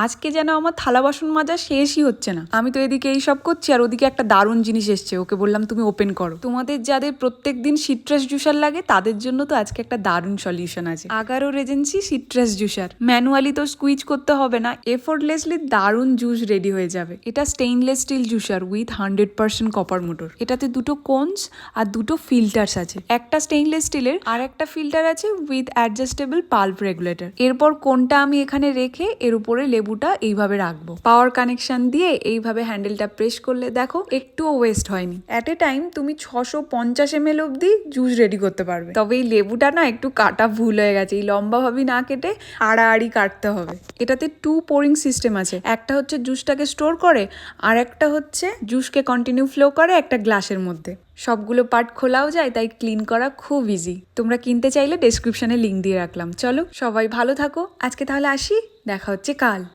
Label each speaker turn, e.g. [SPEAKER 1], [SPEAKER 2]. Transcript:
[SPEAKER 1] আজকে যেন আমার থালা বাসন মাজা শেষই হচ্ছে না। আমি তো এদিকে এইসব করছি আর ওদিকে একটা দারুণ জিনিস এসছে, ওকে বললাম তুমি ওপেন করো। তোমাদের যাদের প্রত্যেকদিন সিট্রাস জুসার লাগে তাদের জন্য তো আজকে একটা দারুণ সলিউশন আছে। Agaro Regency citrus juicer. Manually তো স্কুইজ করতে হবে না, এফোর্টলেসলি দারুণ জুস রেডি হয়ে যাবে। এটা stainless steel juicer with 100% copper motor. এটাতে দুটো কোনস আর দুটো ফিল্টার্স আছে, একটা স্টেইনলেস স্টিলের আর একটা ফিল্টার আছে উইথ অ্যাডজাস্টেবল পাল্প রেগুলেটর। এরপর কোনটা আমি এখানে রেখে এর উপরে লেবুটা এইভাবে রাখবো। পাওয়ার কানেকশন দিয়ে এইভাবে হ্যান্ডেলটা প্রেস করলে দেখো একটুও ওয়েস্ট হয়নি। অ্যাট এ টাইম তুমি 650 ml অব্দি জুস রেডি করতে পারবে। তবে এই লেবুটা না একটু কাটা ভুল হয়ে গেছে, এই লম্বা ভাবে না কেটে আড়াআড়ি কাটতে হবে। এটাতে 2 পোরিং সিস্টেম আছে, একটা হচ্ছে জুসটাকে স্টোর করে আর একটা হচ্ছে জুসকে কন্টিনিউ ফ্লো করে একটা গ্লাসের মধ্যে। সবগুলো পার্ট খোলাও যায়, তাই ক্লিন করা খুব ইজি। তোমরা কিনতে চাইলে ডেসক্রিপশনে লিঙ্ক দিয়ে রাখলাম। চলো সবাই ভালো থাকো, আজকে তাহলে আসি, দেখা হচ্ছে কাল।